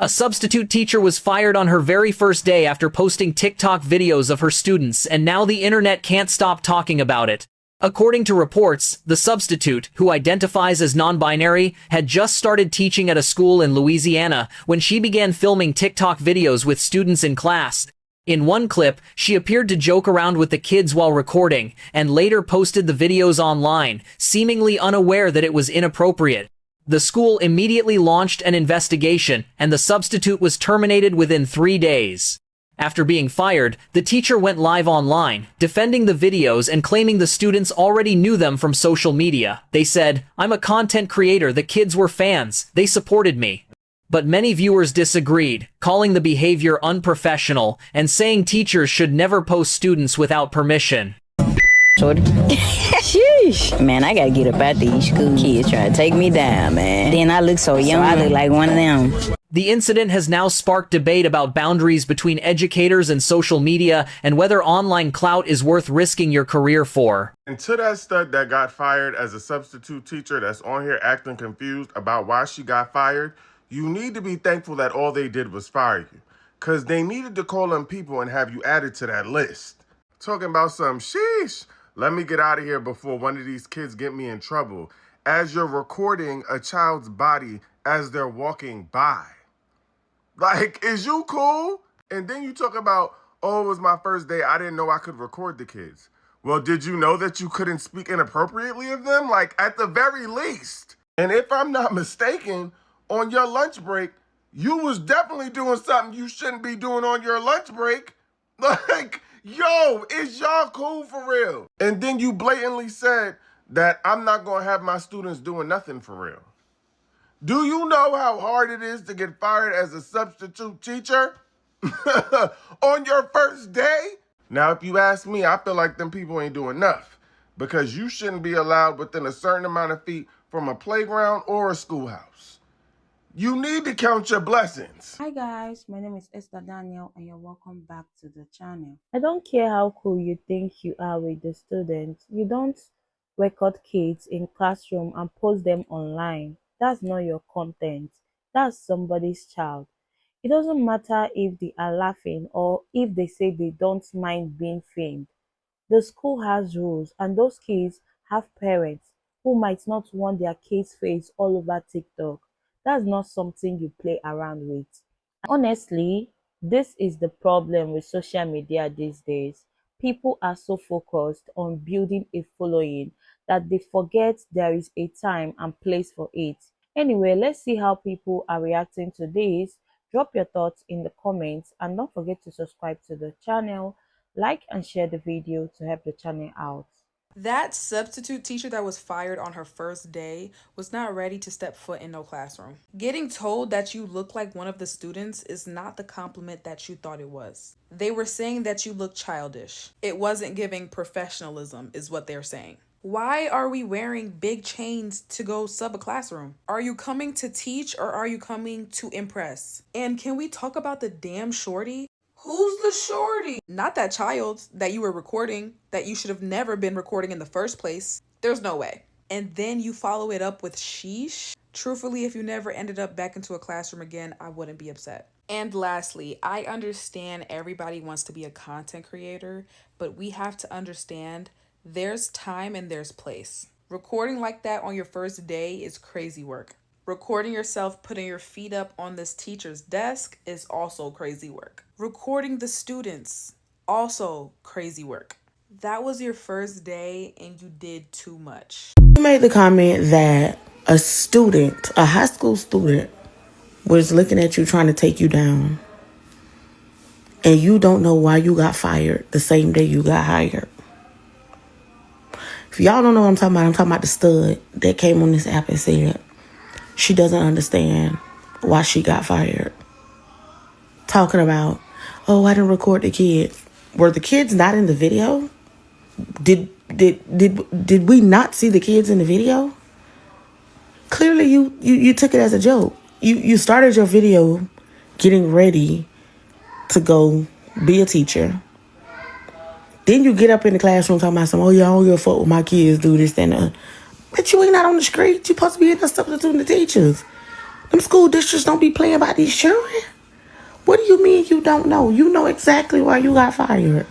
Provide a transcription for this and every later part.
A substitute teacher was fired on her very first day after posting TikTok videos of her students, and now the internet can't stop talking about it. According to reports, the substitute, who identifies as non-binary, had just started teaching at a school in Louisiana when she began filming TikTok videos with students in class. In one clip, she appeared to joke around with the kids while recording, and later posted the videos online, seemingly unaware that it was inappropriate. The school immediately launched an investigation, and the substitute was terminated within 3 days. After being fired, the teacher went live online, defending the videos and claiming the students already knew them from social media. They said, "I'm a content creator, the kids were fans, they supported me." But many viewers disagreed, calling the behavior unprofessional and saying teachers should never post students without permission. Shorty. Sheesh. Man, I gotta get up out these school kids trying to take me down, man. Then I look so young, I look like one of them. The incident has now sparked debate about boundaries between educators and social media and whether online clout is worth risking your career for. And to that stud that got fired as a substitute teacher that's on here acting confused about why she got fired, you need to be thankful that all they did was fire you. Because they needed to call them people and have you added to that list. Talking about some sheesh. Let me get out of here before one of these kids get me in trouble. As you're recording a child's body as they're walking by. Like, is you cool? And then you talk about, oh, it was my first day. I didn't know I could record the kids. Well, did you know that you couldn't speak inappropriately of them? Like, at the very least. And if I'm not mistaken, on your lunch break, you was definitely doing something you shouldn't be doing on your lunch break. Like, yo, is y'all cool for real? And then you blatantly said that I'm not going to have my students doing nothing for real. Do you know how hard it is to get fired as a substitute teacher on your first day? Now, if you ask me, I feel like them people ain't doing enough because you shouldn't be allowed within a certain amount of feet from a playground or a schoolhouse. You need to count your blessings. Hi guys, my name is Esther Daniel and you're welcome back to the channel. I don't care how cool you think you are with the students. You don't record kids in classroom and post them online. That's not your content. That's somebody's child. It doesn't matter if they are laughing or if they say they don't mind being filmed. The school has rules and those kids have parents who might not want their kids' face all over TikTok. That's not something you play around with. Honestly, this is the problem with social media these days. People are so focused on building a following that they forget there is a time and place for it. Anyway, let's see how people are reacting to this. Drop your thoughts in the comments and don't forget to subscribe to the channel, like and share the video to help the channel out. That substitute teacher that was fired on her first day was not ready to step foot in no classroom. Getting told that you look like one of the students is not the compliment that you thought it was. They were saying that you look childish. It wasn't giving professionalism is what they're saying. Why are we wearing big chains to go sub a classroom? Are you coming to teach or are you coming to impress? And can we talk about the damn shorty? Who's the shorty? Not that child that you were recording, that you should have never been recording in the first place. There's no way. And then you follow it up with sheesh? Truthfully, if you never ended up back into a classroom again, I wouldn't be upset. And lastly, I understand everybody wants to be a content creator, but we have to understand there's time and there's place. Recording like that on your first day is crazy work. Recording yourself putting your feet up on this teacher's desk is also crazy work. Recording the students, also crazy work. That was your first day and you did too much. You made the comment that a student, a high school student, was looking at you trying to take you down. And you don't know why you got fired the same day you got hired. If y'all don't know what I'm talking about the stud that came on this app and said she doesn't understand why she got fired. Talking about, oh, I didn't record the kids. Were the kids not in the video? Did we not see the kids in the video? Clearly you took it as a joke. You started your video getting ready to go be a teacher. Then you get up in the classroom talking about some, oh, yeah, I don't give a fuck what my kids do, this, and that. But you ain't not on the street. You supposed to be in there substituting the teachers. Them school districts don't be playing by these children. What do you mean you don't know? You know exactly why you got fired.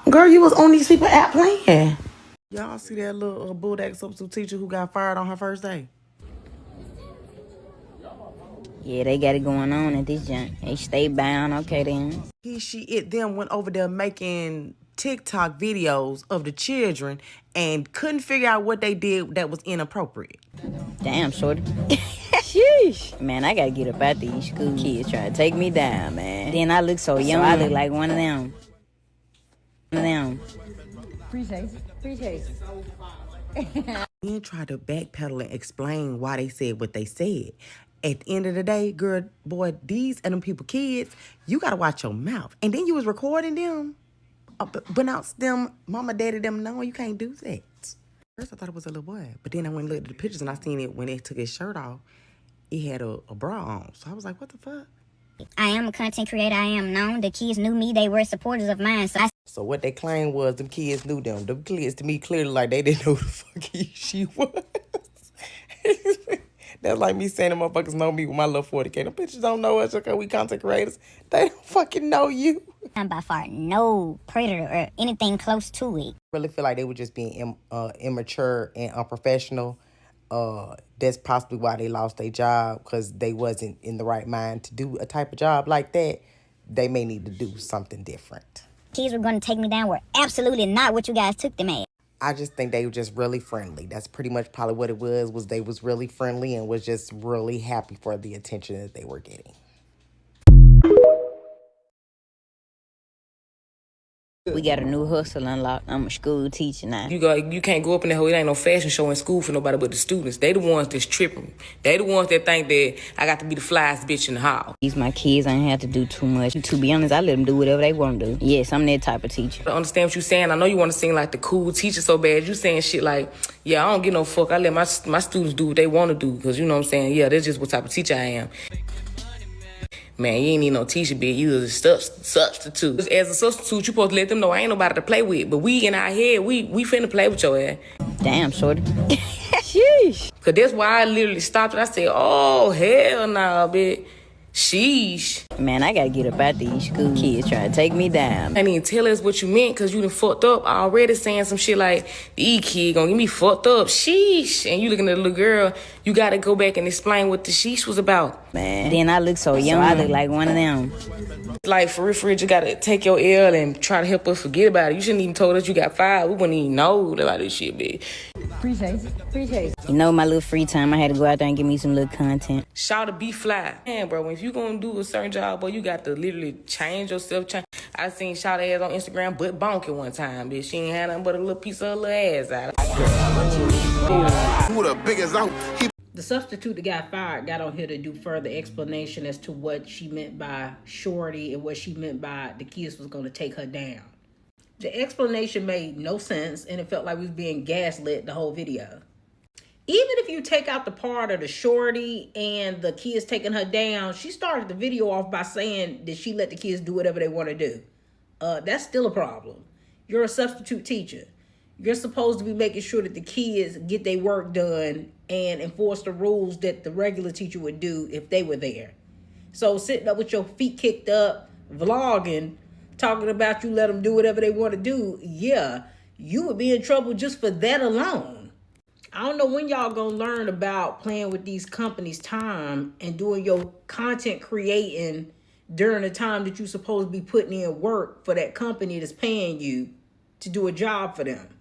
Girl, you was on these people app playing. Y'all see that little bulldog substitute teacher who got fired on her first day? Yeah, they got it going on at this junk. They stay bound, okay then. Them went over there making TikTok videos of the children and couldn't figure out what they did that was inappropriate. Damn, shorty. Sheesh. Man, I gotta get up out these school kids trying to take me down, man. Then I look so young, I look like one of them. Appreciate. Then tried to backpedal and explain why they said what they said. At the end of the day, girl, boy, these are them people kids. You gotta watch your mouth. And then you was recording them, pronounce them, mama, daddy, them. No, you can't do that. First, I thought it was a little boy, but then I went and looked at the pictures and I seen it when they took his shirt off. He had a bra on, so I was like, what the fuck? I am a content creator. I am known. The kids knew me. They were supporters of mine. So what they claimed was them kids knew them. Them kids, to me, clearly like they didn't know who the fuck she was. That's like me saying the motherfuckers know me with my little 40K. Them bitches don't know us because we content creators. They don't fucking know you. I'm by far no predator or anything close to it. I really feel like they were just being immature and unprofessional. That's possibly why they lost their job, because they wasn't in the right mind to do a type of job like that. They may need to do something different. Kids were going to take me down were absolutely not what you guys took them as. I just think they were just really friendly. That's pretty much probably what it was they was really friendly and was just really happy for the attention that they were getting. We got a new hustle unlocked. I'm a school teacher now. You can't go up in the hole. It ain't no fashion show in school for nobody but the students. They the ones that's tripping. They the ones that think that I got to be the flyest bitch in the hall. These my kids, I ain't have to do too much. To be honest, I let them do whatever they want to do. Yes, I'm that type of teacher. I understand what you saying. I know you want to seem like the cool teacher so bad. You saying shit like, yeah, I don't give no fuck. I let my students do what they want to do, because you know what I'm saying? Yeah, that's just what type of teacher I am. Man, you ain't need no teacher, bitch. You was a substitute. As a substitute, you supposed to let them know I ain't nobody to play with. But we in our head, we finna play with your ass. Damn, shorty. Sheesh. Cause that's why I literally stopped and I said, oh, hell nah, bitch. Sheesh. Man, I gotta get up out these school kids trying to take me down. I didn't tell us what you meant, because you done fucked up already, saying some shit like, these kids gonna get me fucked up. Sheesh. And you looking at the little girl, you gotta go back and explain what the sheesh was about. Man, then I look so young, I look like one of them. Like, for real, you gotta take your L and try to help us forget about it. You shouldn't even told us you got fired. We wouldn't even know about this shit, bitch. Appreciate. You know, my little free time, I had to go out there and give me some little content. Shout to be fly. Man, bro, if you gonna do a certain job, boy, you got to literally change yourself. I seen Shout ass on Instagram butt bonking one time, bitch. She ain't had nothing but a little piece of her little ass out. Who the biggest out? The substitute that got fired got on here to do further explanation as to what she meant by shorty and what she meant by the kids was going to take her down. The explanation made no sense, and it felt like we was being gaslit the whole video. Even if you take out the part of the shorty and the kids taking her down, she started the video off by saying that she let the kids do whatever they want to do. That's still a problem. You're a substitute teacher. You're supposed to be making sure that the kids get their work done and enforce the rules that the regular teacher would do if they were there. So sitting up with your feet kicked up, vlogging, talking about you let them do whatever they want to do, yeah, you would be in trouble just for that alone. I don't know when y'all gonna learn about playing with these companies' time and doing your content creating during the time that you're supposed to be putting in work for that company that's paying you to do a job for them.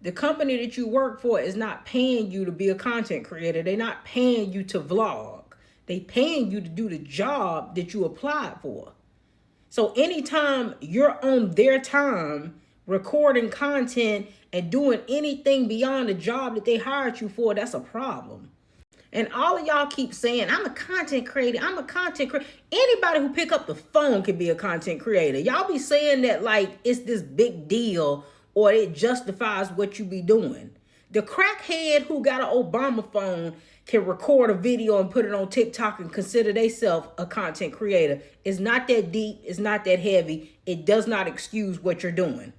The company that you work for is not paying you to be a content creator. They're not paying you to vlog. They paying you to do the job that you applied for. So anytime you're on their time recording content and doing anything beyond the job that they hired you for, that's a problem. And all of y'all keep saying, I'm a content creator. I'm a content creator. Anybody who pick up the phone can be a content creator. Y'all be saying that like it's this big deal or it justifies what you be doing. The crackhead who got an Obama phone can record a video and put it on TikTok and consider themselves a content creator. It's not that deep. It's not that heavy. It does not excuse what you're doing.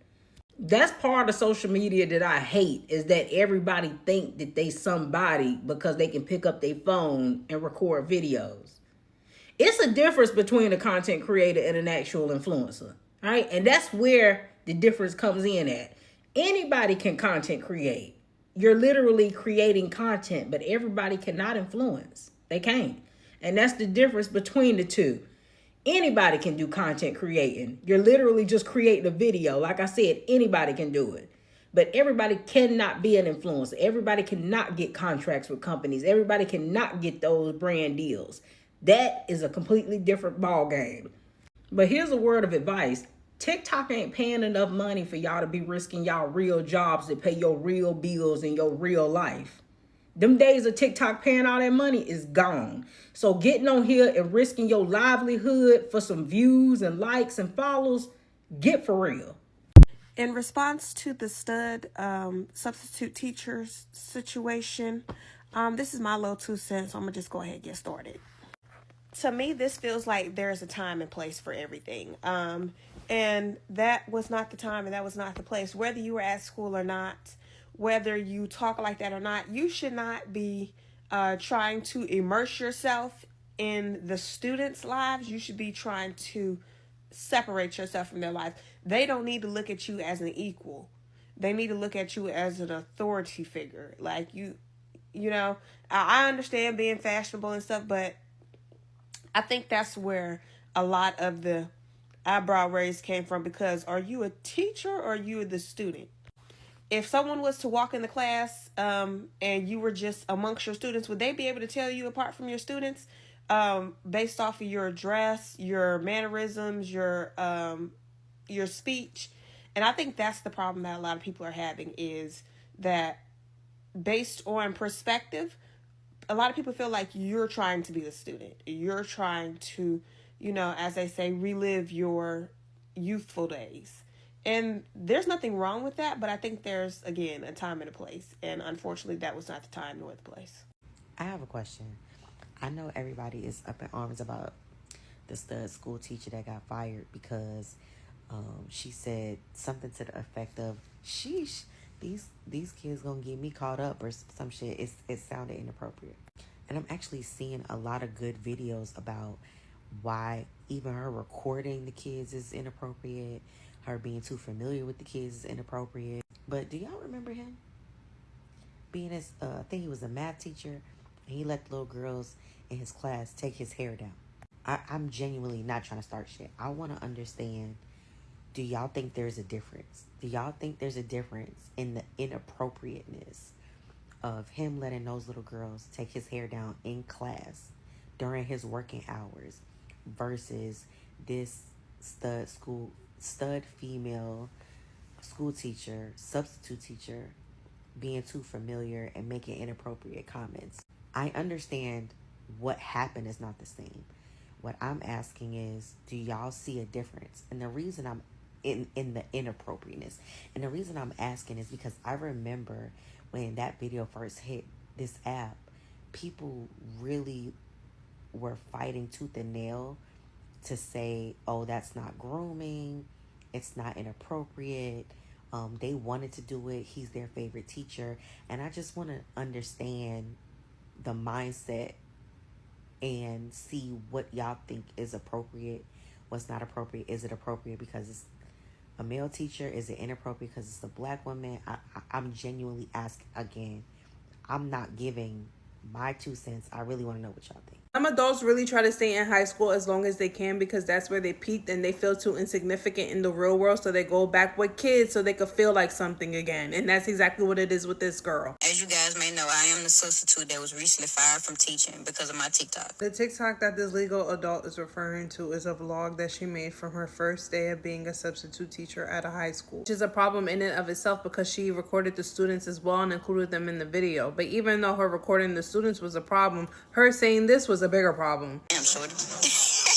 That's part of social media that I hate, is that everybody think that they somebody because they can pick up their phone and record videos. It's a difference between a content creator and an actual influencer, right? And that's where the difference comes in at. Anybody can content create. You're literally creating content, but everybody cannot influence. They can't. And that's the difference between the two. Anybody can do content creating. You're literally just creating a video. Like I said, anybody can do it. But everybody cannot be an influencer. Everybody cannot get contracts with companies. Everybody cannot get those brand deals. That is a completely different ball game. But here's a word of advice. TikTok ain't paying enough money for y'all to be risking y'all real jobs to pay your real bills in your real life. Them days of TikTok paying all that money is gone. So getting on here and risking your livelihood for some views and likes and follows, get for real. In response to the stud substitute teachers situation, this is my little 2 cents. So I'm going to just go ahead and get started. To me, this feels like there's a time and place for everything. And that was not the time and that was not the place. Whether you were at school or not, whether you talk like that or not, you should not be trying to immerse yourself in the students' lives. You should be trying to separate yourself from their life. They don't need to look at you as an equal. They need to look at you as an authority figure. Like you know, I understand being fashionable and stuff, but I think that's where a lot of the eyebrow raise came from, because are you a teacher or are you the student? If someone was to walk in the class and you were just amongst your students, would they be able to tell you apart from your students based off of your dress, your mannerisms, your speech? And I think that's the problem that a lot of people are having, is that based on perspective, a lot of people feel like you're trying to be the student. You're trying to, you know, as they say, relive your youthful days. And there's nothing wrong with that, but I think there's, again, a time and a place. And unfortunately, that was not the time nor the place. I have a question. I know everybody is up in arms about the stud school teacher that got fired because she said something to the effect of, sheesh, these kids gonna get me caught up or some shit. It sounded inappropriate. And I'm actually seeing a lot of good videos about why even her recording the kids is inappropriate. Her being too familiar with the kids is inappropriate. But do y'all remember him? Being I think he was a math teacher, and he let the little girls in his class take his hair down. I'm genuinely not trying to start shit. I want to understand, do y'all think there's a difference? Do y'all think there's a difference in the inappropriateness of him letting those little girls take his hair down in class during his working hours versus this stud female school teacher, substitute teacher, being too familiar and making inappropriate comments? I understand what happened is not the same. What I'm asking is, do y'all see a difference? And the reason I'm in the inappropriateness, and the reason I'm asking is because I remember when that video first hit this app, people really were fighting tooth and nail to say, oh, that's not grooming, it's not inappropriate. They wanted to do it. He's their favorite teacher. And I just want to understand the mindset and see what y'all think is appropriate, what's not appropriate. Is it appropriate because it's a male teacher? Is it inappropriate because it's a black woman? I'm genuinely asking again. I'm not giving my 2 cents. I really want to know what y'all think. Some adults really try to stay in high school as long as they can because that's where they peaked and they feel too insignificant in the real world. So they go back with kids so they could feel like something again. And that's exactly what it is with this girl. As you guys may know, I am the substitute that was recently fired from teaching because of my TikTok. The TikTok that this legal adult is referring to is a vlog that she made from her first day of being a substitute teacher at a high school, which is a problem in and of itself because she recorded the students as well and included them in the video. But even though her recording the students was a problem, her saying this was a bigger problem. Damn, shorty.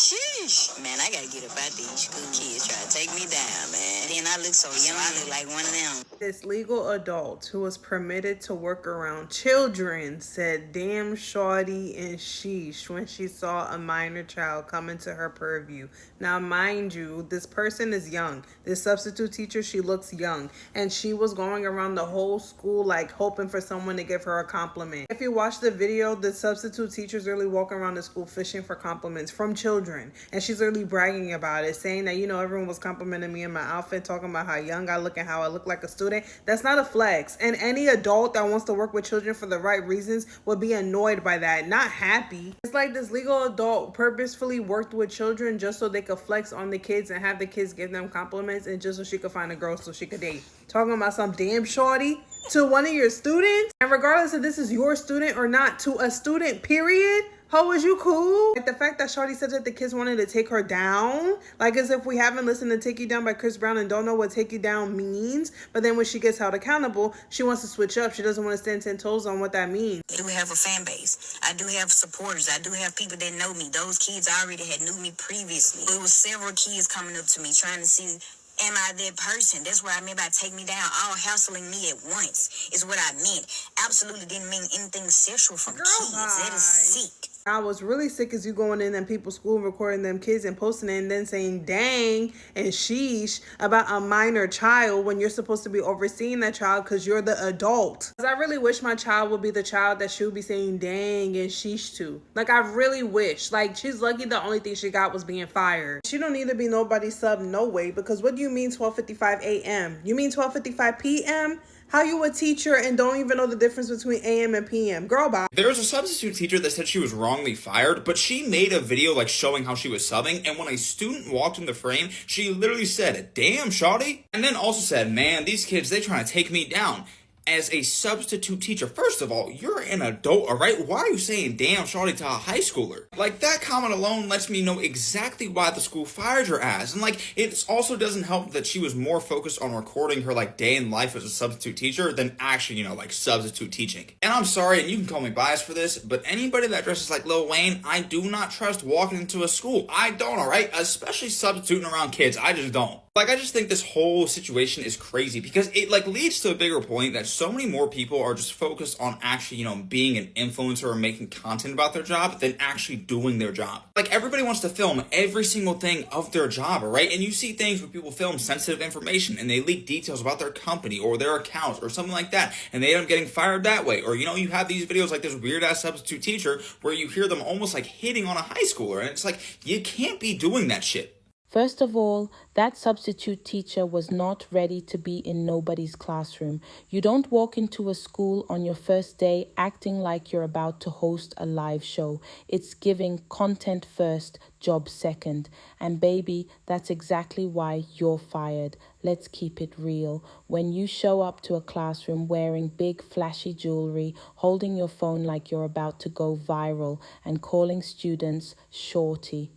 Sheesh. Man, I gotta get up out these school kids try to take me down, man. Then I look so young, I look like one of them. This legal adult who was permitted to work around children said damn shawty and sheesh when she saw a minor child come into her purview. Now, mind you, this person is young. This substitute teacher, she looks young. And she was going around the whole school like hoping for someone to give her a compliment. If you watch the video, the substitute teacher's really walking around the school fishing for compliments from children. And she's really bragging about it, saying that, you know, everyone was complimenting me in my outfit, talking about how young I look and how I look like a student. That's not a flex. And any adult that wants to work with children for the right reasons would be annoyed by that, not happy. It's like this legal adult purposefully worked with children just so they could flex on the kids and have the kids give them compliments and just so she could find a girl so she could date. Talking about some damn shorty to one of your students. And regardless if this is your student or not, to a student, period. Ho, is you cool? Like the fact that shorty said that the kids wanted to take her down, like as if we haven't listened to Take You Down by Chris Brown and don't know what take you down means. But then when she gets held accountable, she wants to switch up. She doesn't want to stand 10 toes on what that means. I do have a fan base. I do have supporters. I do have people that know me. Those kids already had knew me previously. It was several kids coming up to me trying to see, am I that person? That's what I meant by take me down. All hassling me at once is what I meant. Absolutely didn't mean anything sexual from kids. That is sick. I was really sick as you going in and people's school recording them kids and posting it and then saying dang and sheesh about a minor child when you're supposed to be overseeing that child because you're the adult. I really wish my child would be the child that she would be saying dang and sheesh to. Like, I really wish. Like, she's lucky the only thing she got was being fired. She don't need to be nobody's sub no way, because what do you mean 12:55 a.m.? You mean 12:55 p.m.? How you a teacher and don't even know the difference between AM and PM? Girl, bye. There was a substitute teacher that said she was wrongly fired, but she made a video like showing how she was subbing, and when a student walked in the frame, she literally said, damn, shawty, and then also said, man, these kids, they trying to take me down. As a substitute teacher, first of all, you're an adult, all right? Why are you saying damn shawty to a high schooler? Like, that comment alone lets me know exactly why the school fired her ass. And, like, it also doesn't help that she was more focused on recording her, like, day in life as a substitute teacher than actually, you know, like, substitute teaching. And I'm sorry, and you can call me biased for this, but anybody that dresses like Lil Wayne, I do not trust walking into a school. I don't, all right? Especially substituting around kids. I just don't. Like, I just think this whole situation is crazy because it, like, leads to a bigger point that so many more people are just focused on actually, you know, being an influencer or making content about their job than actually doing their job. Like, everybody wants to film every single thing of their job, all right? And you see things where people film sensitive information and they leak details about their company or their accounts or something like that, and they end up getting fired that way. Or, you know, you have these videos like this weird-ass substitute teacher where you hear them almost, like, hitting on a high schooler, and it's like, you can't be doing that shit. First of all, that substitute teacher was not ready to be in nobody's classroom. You don't walk into a school on your first day acting like you're about to host a live show. It's giving content first, job second. And baby, that's exactly why you're fired. Let's keep it real. When you show up to a classroom wearing big flashy jewelry, holding your phone like you're about to go viral, and calling students shorty.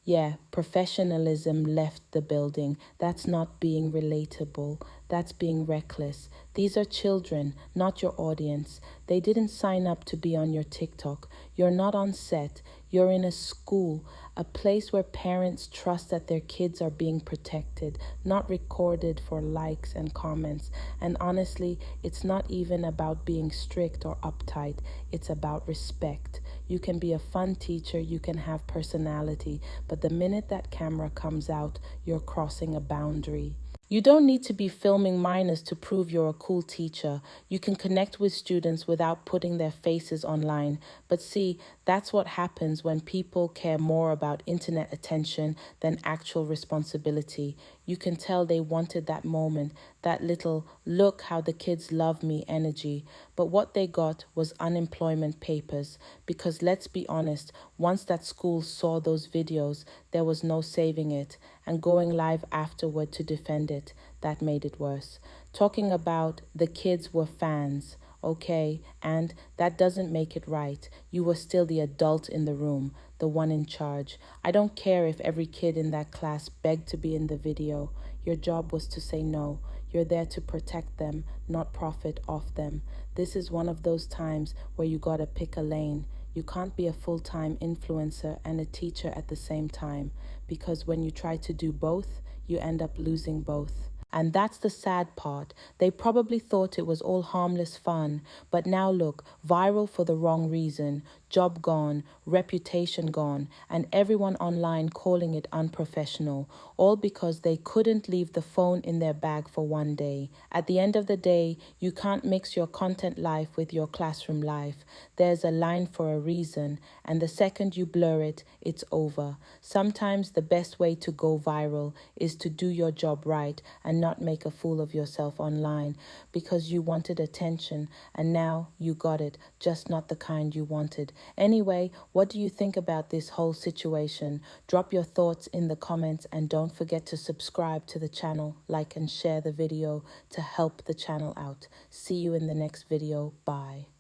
Yeah, professionalism left the building. That's not being relatable. That's being reckless. These are children, not your audience. They didn't sign up to be on your TikTok. You're not on set. You're in a school, a place where parents trust that their kids are being protected, not recorded for likes and comments. And honestly, it's not even about being strict or uptight. It's about respect. You can be a fun teacher, you can have personality, but the minute that camera comes out, you're crossing a boundary. You don't need to be filming minors to prove you're a cool teacher. You can connect with students without putting their faces online. But see, that's what happens when people care more about internet attention than actual responsibility. You can tell they wanted that moment, that little look how the kids love me energy. But what they got was unemployment papers. Because let's be honest, once that school saw those videos, there was no saving it. And going live afterward to defend it, that made it worse. Talking about the kids were fans, okay, and that doesn't make it right. You were still the adult in the room, the one in charge. I don't care if every kid in that class begged to be in the video. Your job was to say no. You're there to protect them, not profit off them. This is one of those times where you gotta pick a lane. You can't be a full-time influencer and a teacher at the same time, because when you try to do both, you end up losing both. And that's the sad part. They probably thought it was all harmless fun, but now look, viral for the wrong reason, job gone, reputation gone, and everyone online calling it unprofessional, all because they couldn't leave the phone in their bag for one day. At the end of the day, you can't mix your content life with your classroom life. There's a line for a reason, and the second you blur it, it's over. Sometimes the best way to go viral is to do your job right and not make a fool of yourself online, because you wanted attention and now you got it, just not the kind you wanted. Anyway, what do you think about this whole situation? Drop your thoughts in the comments and don't forget to subscribe to the channel, like and share the video to help the channel out. See you in the next video. Bye.